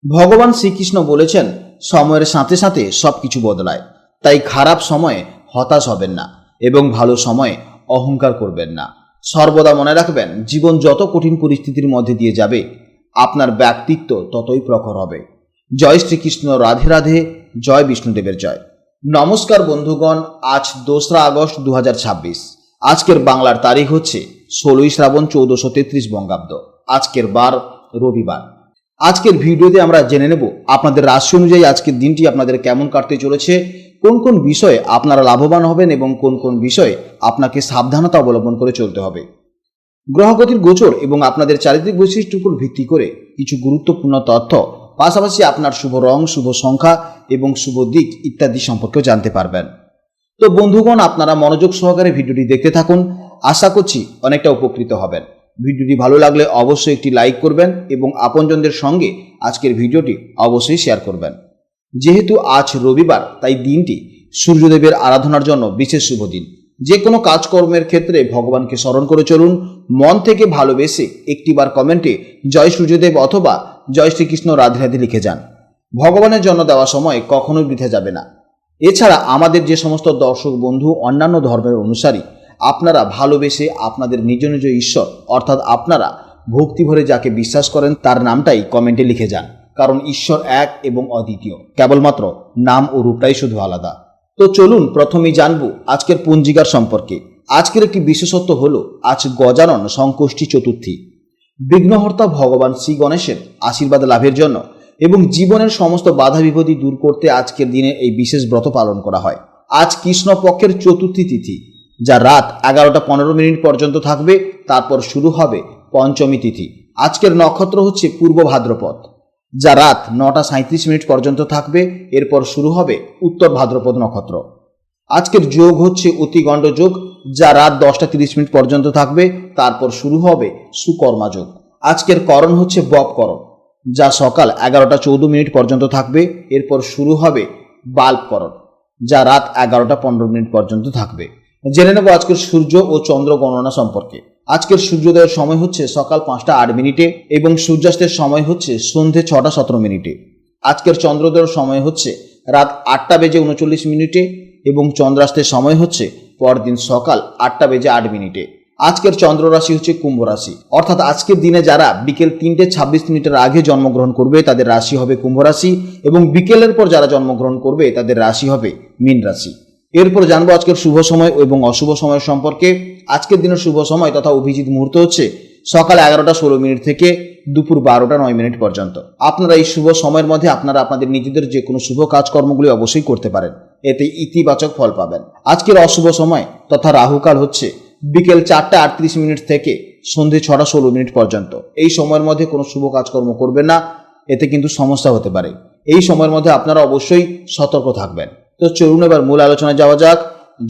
ভগবান শ্রীকৃষ্ণ বলেছেন, সময়ের সাথে সাথে সবকিছু বদলায়। তাই খারাপ সময়ে হতাশ হবেন না এবং ভালো সময়ে অহংকার করবেন না। সর্বদা মনে রাখবেন, জীবন যত কঠিন পরিস্থিতির মধ্যে দিয়ে যাবে, আপনার ব্যক্তিত্ব ততই প্রখর হবে। জয় শ্রীকৃষ্ণ, রাধে রাধে, জয় বিষ্ণুদেবের জয়। নমস্কার বন্ধুগণ, আজ 2রা আগস্ট 2026। আজকের বাংলার তারিখ হচ্ছে 16ই শ্রাবণ 1433 বঙ্গাব্দ। আজকের বার রবিবার। আজকের ভিডিওতে আমরা জেনে নেব আপনাদের রাশি অনুযায়ী আজকের দিনটি আপনাদের কেমন কাটতে চলেছে, কোন কোন বিষয়ে আপনারা লাভবান হবেন এবং কোন কোন বিষয়ে আপনাকে সাবধানতা অবলম্বন করে চলতে হবে। গ্রহগতির গোচর এবং আপনাদের চারিত্রিক বৈশিষ্ট্যের উপর ভিত্তি করে কিছু গুরুত্বপূর্ণ তথ্য, পাশাপাশি আপনার শুভ রং, শুভ সংখ্যা এবং শুভ দিক ইত্যাদি সম্পর্কেও জানতে পারবেন। তো বন্ধুগণ, আপনারা মনোযোগ সহকারে ভিডিওটি দেখতে থাকুন। আশা করছি অনেকটা উপকৃত হবেন। ভিডিওটি ভালো লাগলে অবশ্যই একটি লাইক করবেন এবং আপনজনদের সঙ্গে আজকের ভিডিওটি অবশ্যই শেয়ার করবেন। যেহেতু আজ রবিবার, তাই দিনটি সূর্যদেবের আরাধনার জন্য বিশেষ শুভ দিন। যে কোনো কাজকর্মের ক্ষেত্রে ভগবানকে স্মরণ করে চলুন। মন থেকে ভালোবেসে একটিবার কমেন্টে জয় সূর্যদেব অথবা জয় শ্রীকৃষ্ণ রাধে রাধে লিখে যান। ভগবানের জন্য দেওয়া সময় কখনোই বৃথা যাবে না। এছাড়া আমাদের যে সমস্ত দর্শক বন্ধু অন্যান্য ধর্মের অনুসারী, আপনারা ভালোবেসে আপনাদের নিজ নিজ ঈশ্বর অর্থাৎ আপনারা ভক্তি ভরে যাকে বিশ্বাস করেন তার নামটাই কমেন্টে লিখে যান। কারণ ঈশ্বর এক এবং অদ্বিতীয়, কেবলমাত্র নাম ও রূপটাই শুধু আলাদা। তো চলুন প্রথমেই জানব আজকের পঞ্জিকার সম্পর্কে। আজকের একটি বিশেষত্ব হলো আজ গজানন সংকষ্টি চতুর্থী। বিঘ্নহর্তা ভগবান শ্রী গণেশের আশীর্বাদ লাভের জন্য এবং জীবনের সমস্ত বাধা বিপত্তি দূর করতে আজকের দিনে এই বিশেষ ব্রত পালন করা হয়। আজ কৃষ্ণপক্ষের চতুর্থী তিথি, যা রাত 11টা 15 পর্যন্ত থাকবে। তারপর শুরু হবে পঞ্চমী তিথি। আজকের নক্ষত্র হচ্ছে পূর্ব ভাদ্রপদ, যা রাত 9টা 37 পর্যন্ত থাকবে। এরপর শুরু হবে উত্তর ভাদ্রপদ নক্ষত্র। আজকের যোগ হচ্ছে অতিগণ্ড যোগ, যা রাত 10টা 30 পর্যন্ত থাকবে। তারপর শুরু হবে সুকর্মা যোগ। আজকের করণ হচ্ছে বপকরণ, যা সকাল 11টা 14 পর্যন্ত থাকবে। এরপর শুরু হবে বাল্বকরণ, যা রাত 11টা 15 পর্যন্ত থাকবে। জেনে নেব আজকের সূর্য ও চন্দ্র গণনা সম্পর্কে। আজকের সূর্যোদয়ের সময় হচ্ছে সকাল 5টা 8 এবং সূর্যাস্তের সময় হচ্ছে সন্ধে 6টা 17। আজকের চন্দ্রোদয়ের সময় হচ্ছে রাত 8টা বেজে 39 এবং চন্দ্রাস্তের সময় হচ্ছে পরদিন সকাল 8টা বেজে 8। আজকের চন্দ্র রাশি হচ্ছে কুম্ভ রাশি, অর্থাৎ আজকের দিনে যারা বিকেল 3টে 26 আগে জন্মগ্রহণ করবে তাদের রাশি হবে কুম্ভ রাশি এবং বিকেলের পর যারা জন্মগ্রহণ করবে তাদের রাশি হবে মীন রাশি। এরপর জানবো আজকের শুভ সময় এবং অশুভ সময় সম্পর্কে। আজকের দিনের শুভ সময় তথা অভিজিৎ মুহূর্ত হচ্ছে সকাল 11টা 16 থেকে দুপুর 12টা 9 পর্যন্ত। আপনারা এই শুভ সময়ের মধ্যে আপনারা আপনাদের নিজেদের যে কোনো শুভ কাজকর্মগুলি অবশ্যই করতে পারেন, এতে ইতিবাচক ফল পাবেন। আজকের অশুভ সময় তথা রাহুকাল হচ্ছে বিকেল 4টা 38 থেকে সন্ধে 6টা 16 পর্যন্ত। এই সময়ের মধ্যে কোনো শুভ কাজকর্ম করবেন না, এতে কিন্তু সমস্যা হতে পারে। এই সময়ের মধ্যে আপনারা অবশ্যই সতর্ক থাকবেন। তো চলুন এবার মূল আলোচনায় যাওয়া যাক।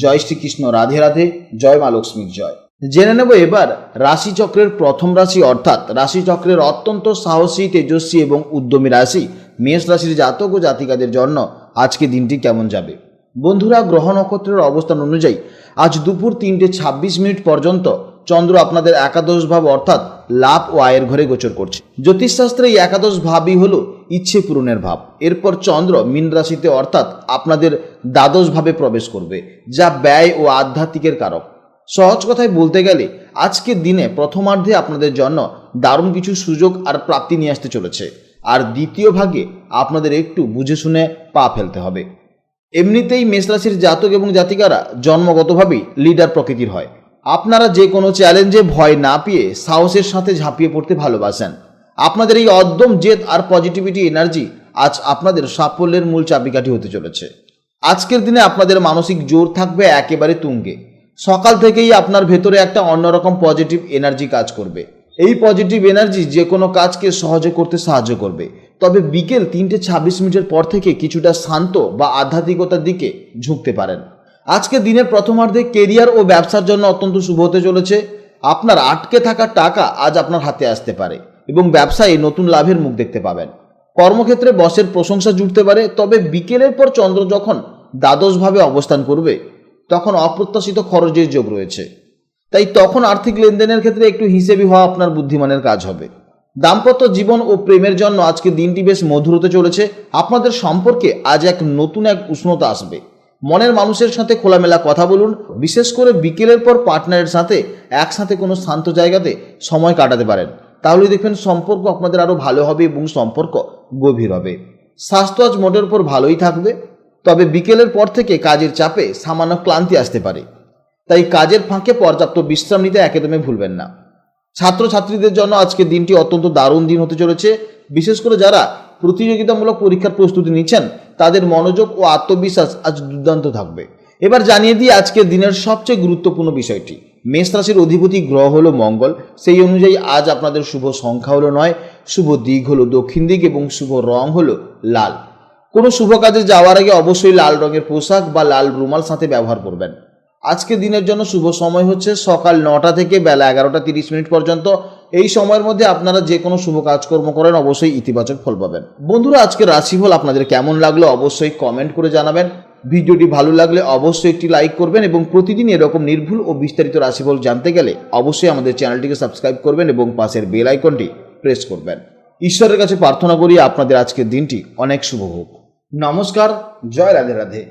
জয় শ্রীকৃষ্ণ, রাধে রাধে, জয় মা লক্ষ্মীর জয়। জেনে নেব এবার রাশিচক্রের প্রথম রাশি, অর্থাৎ রাশিচক্রের অত্যন্ত সাহসী, তেজস্বী এবং উদ্যমী রাশি মেষ রাশির জাতক ও জাতিকাদের জন্য আজকে দিনটি কেমন যাবে। বন্ধুরা, গ্রহ নক্ষত্রের অবস্থান অনুযায়ী আজ দুপুর 3টে 26 পর্যন্ত চন্দ্র আপনাদের একাদশ ভাব অর্থাৎ লাভ ও আয়ের ঘরে গোচর করছে। জ্যোতিষশাস্ত্রে এই একাদশ ভাবই হলো ইচ্ছে পূরণের ভাব। এরপর চন্দ্র মীন রাশিতে অর্থাৎ আপনাদের দ্বাদশ ভাবে প্রবেশ করবে, যা ব্যয় ও আধ্যাত্মিকের কারক। সহজ কথায় বলতে গেলে আজকের দিনে প্রথমার্ধে আপনাদের জন্য দারুণ কিছু সুযোগ আর প্রাপ্তি নিয়ে আসতে চলেছে, আর দ্বিতীয় ভাগে আপনাদের একটু বুঝে শুনে পা ফেলতে হবে। এমনিতেই মেষ রাশির জাতক এবং জাতিকারা জন্মগতভাবেই লিডার প্রকৃতির হয়। আপনারা যে কোনো চ্যালেঞ্জে ভয় না পেয়ে সাহসের সাথে ঝাঁপিয়ে পড়তে ভালোবাসেন। আপনাদের এই অদ্যম জেদ আর পজিটিভিটি এনার্জি আজ আপনাদের সাফল্যের মূল চাবিকাঠি হতে চলেছে। আজকের দিনে আপনাদের মানসিক জোর থাকবে একেবারে তুঙ্গে। সকাল থেকেই আপনার ভেতরে একটা অন্যরকম পজিটিভ এনার্জি কাজ করবে। এই পজিটিভ এনার্জি যে কোনো কাজকে সহজে করতে সাহায্য করবে। তবে বিকেল 3টে 26 পর থেকে কিছুটা শান্ত বা আধ্যাত্মিকতার দিকে ঝুঁকতে পারেন। আজকে দিনের প্রথমার্ধে কেরিয়ার ও ব্যবসার জন্য অত্যন্ত শুভ হতে চলেছে। আপনার আটকে থাকা টাকা আজ আপনার হাতে আসতে পারে এবং ব্যবসায় নতুন লাভের মুখ দেখতে পাবেন। কর্মক্ষেত্রে বসের প্রশংসা জুটতে পারে। তবে বিকেলের পর চন্দ্র যখন দ্বাদশভাবে অবস্থান করবে তখন অপ্রত্যাশিত খরচের যোগ রয়েছে। তাই তখন আর্থিক লেনদেনের ক্ষেত্রে একটু হিসেবি হওয়া আপনার বুদ্ধিমানের কাজ হবে। দাম্পত্য জীবন ও প্রেমের জন্য আজকে দিনটি বেশ মধুর হতে চলেছে। আপনাদের সম্পর্কে আজ নতুন এক উষ্ণতা আসবে। মনের মানুষের সাথে খোলামেলা কথা বলুন। বিশেষ করে বিকেলের পর পার্টনারের সাথে একসাথে কোনো শান্ত জায়গাতে সময় কাটাতে পারেন, তাহলে দেখবেন সম্পর্ক আপনাদের আরও ভালো হবে এবং সম্পর্ক গভীর হবে। স্বাস্থ্য আজ মোটের উপর ভালোই থাকবে, তবে বিকেলের পর থেকে কাজের চাপে সামান্য ক্লান্তি আসতে পারে, তাই কাজের ফাঁকে পর্যাপ্ত বিশ্রাম নিতে একদমই ভুলবেন না। ছাত্রছাত্রীদের জন্য আজকের দিনটি অত্যন্ত দারুণ দিন হতে চলেছে। বিশেষ করে যারা প্রতিযোগিতামূলক পরীক্ষার প্রস্তুতি নিচ্ছেন তাদের মনোযোগ ও আত্মবিশ্বাস আজ দুর্দান্ত থাকবে। এবার জানিয়ে দিই আজকের দিনের সবচেয়ে গুরুত্বপূর্ণ বিষয়টি। মেষ রাশির অধিপতি গ্রহ হলো মঙ্গল। সেই অনুযায়ী আজ আপনাদের শুভ সংখ্যা হলো 9, শুভ দিক হলো দক্ষিণ দিক এবং শুভ রং হলো লাল। কোনো শুভ কাজে যাওয়ার আগে অবশ্যই লাল রঙের পোশাক বা লাল রুমাল সাথে ব্যবহার করবেন। আজকে দিনের জন্য শুভ সময় হচ্ছে সকাল 9টা থেকে বেলা 11টা 30 পর্যন্ত। এই সময়ের মধ্যে আপনারা যে কোনো শুভ কাজকর্ম করেন অবশ্যই ইতিবাচক ফল পাবেন। বন্ধুরা, আজকে রাশিফল আপনাদের কেমন লাগলো অবশ্যই কমেন্ট করে জানাবেন। ভিডিওটি ভালো লাগলে অবশ্যই একটি লাইক করবেন এবং প্রতিদিন এরকম নির্ভুল ও বিস্তারিত রাশিফল জানতে গেলে অবশ্যই আমাদের চ্যানেলটিকে সাবস্ক্রাইব করবেন এবং পাশের বেল আইকনটি প্রেস করবেন। ঈশ্বরের কাছে প্রার্থনা করি আপনাদের আজকের দিনটি অনেক শুভ হোক। নমস্কার, জয় রাধে রাধে।